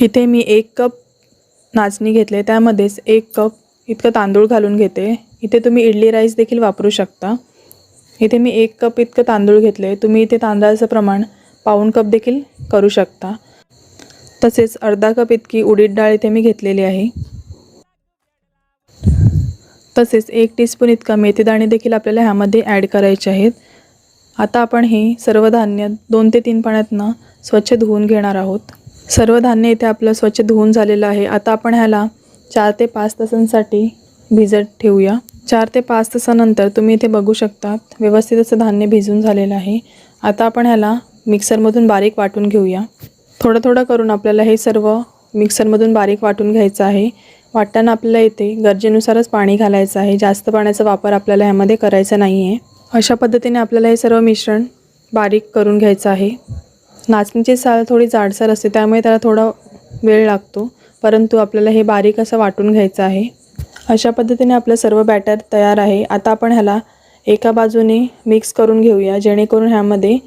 इथे मी 1 कप नाचणी घेतले, त्यामध्येच 1 कप इतकं तांदूळ घालून घेते। इथे तुम्ही इडली राईस देखील वापरू शकता। इथे मी 1 कप इतकं तांदूळ घेतले, तुम्ही इथे तांदळाचं प्रमाण पाऊण कप देखील करू शकता। तसेच अर्धा कप इतकी उडीद डाळ इथे मी घेतलेली आहे। तसेच 1 टीस्पून इतका मेथीदाणे देखील आपल्याला ह्यामध्ये ॲड करायचे आहेत। आता आपण हे सर्व धान्य 2 ते 3 पाण्यातनं स्वच्छ धुवून घेणार आहोत। सर्व धान्य इथे आपलं स्वच्छ धुवून झालेलं आहे। आता आपण ह्याला 4 ते 5 तासांसाठी भिजत ठेवूया। 4 ते 5 तासानंतर तुम्ही इथे बघू शकता व्यवस्थित असं धान्य भिजून झालेलं आहे। आता आपण ह्याला मिक्सरमधून बारीक वाटून घेऊया। थोडं थोडं करून आपल्याला हे सर्व मिक्सरमधून बारीक वाटून घ्यायचं आहे। वाटताना आपल्याला इथे गरजेनुसारच पाणी घालायचं आहे, जास्त पाण्याचा वापर आपल्याला ह्यामध्ये करायचा नाही आहे। अशा पद्धतीने आपल्याला हे सर्व मिश्रण बारीक करून घ्यायचं आहे। नाचणीची साल थोडी जाडसर असते, त्यामुळे त्याला थोडा वेळ लागतो, परंतु आपल्याला हे बारीक असं वाटून घ्यायचं आहे। अशा पद्धतीने आपलं सर्व बॅटर तयार आहे। आता आपण ह्याला एका बाजूने मिक्स करून घेऊया, जेणेकरून ह्यामध्ये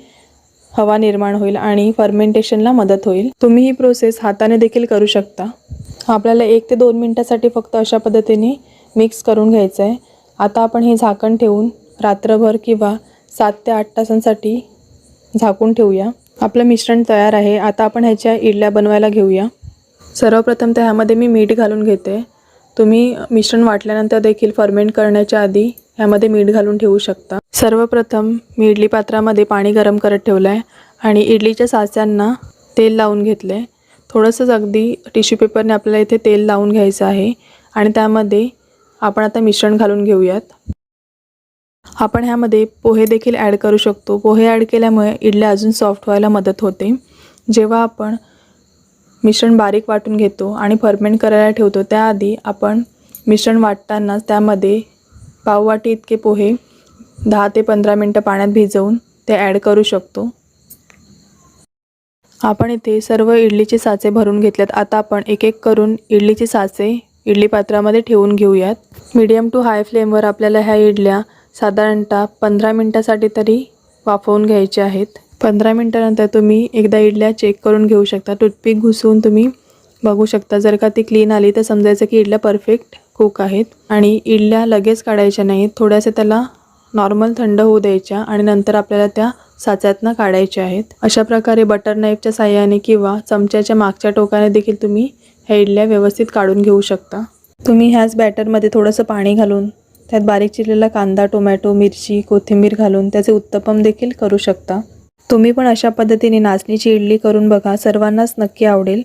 हवा निर्माण होईल आणि फर्मेंटेशनला मदत होईल। तुम्ही ही प्रोसेस हाताने देखील करू शकता। आपल्याला 1 ते 2 मिनिटांसाठी फक्त अशा पद्धतीने मिक्स करून घ्यायचं आहे। आता आपण हे झाकण ठेवून रात्रभर किंवा 7 ते 8 तासांसाठी झाकून ठेवूया। आपलं मिश्रण तयार आहे। आता आपण ह्याच्या इडल्या बनवायला घेऊया। सर्वप्रथम तर ह्यामध्ये मी मीठ घालून घेते। तुम्ही मिश्रण वाटल्यानंतर देखील फर्मेंट करण्याच्या आधी ह्यामध्ये मीठ घालून ठेवू शकता। सर्वप्रथम मी इडली पात्रामध्ये पाणी गरम करत ठेवलं आहे आणि इडलीच्या साच्यांना तेल लावून घेतलं आहे। थोडंसं अगदी टिश्यू पेपरने आपल्याला इथे तेल लावून घ्यायचं आहे आणि त्यामध्ये आपण आता मिश्रण घालून घेऊयात। आपण ह्यामध्ये पोहे देखील ॲड करू शकतो। पोहे ॲड केल्यामुळे इडल्या अजून सॉफ्ट व्हायला मदत होते। जेव्हा आपण मिश्रण बारीक वाटून घेतो आणि फर्मेंट करायला ठेवतो, त्याआधी आपण मिश्रण वाटताना त्यामध्ये पाव वाटी इतके पोहे 10 ते 15 मिनिटं पाण्यात भिजवून ते ॲड करू शकतो। आपण इथे सर्व इडलीचे साचे भरून घेतलेत। आता आपण एक एक करून इडलीचे साचे इडली पात्रामध्ये ठेवून घेऊयात। मीडियम टू हाय फ्लेमवर आपल्याला ह्या इडल्या साधारणतः 15 मिनिटांसाठी तरी वाफवून घ्यायच्या आहेत। 15 मिनिटानंतर तुम्ही एकदा इडल्या चेक करून घेऊ शकता। टूथपिक घुसवून तुम्ही बघू शकता, जर का ती क्लीन आली तर समजायचं की इडल्या परफेक्ट कुक आहेत। आणि इडल्या लगेच काढायच्या नाहीत, थोड्याशा त्याला नॉर्मल थंड होऊ द्यायच्या आणि नंतर आपल्याला त्या साच्यातनं काढायच्या आहेत। अशा प्रकारे बटर नाईफच्या साहाय्याने किंवा चमच्याच्या मागच्या टोकाने देखील तुम्ही ह्या इडल्या व्यवस्थित काढून घेऊ शकता। तुम्ही ह्याच बॅटरमध्ये थोडंसं पाणी घालून त्यात बारीक चिरलेला कांदा, टोमॅटो, मिरची, कोथिंबीर घालून त्याचे उत्तपम देखील करू शकता। तुम्ही पण अशा पद्धतीने नाचणीची इडली करून बघा, सर्वांनाच नक्की आवडेल।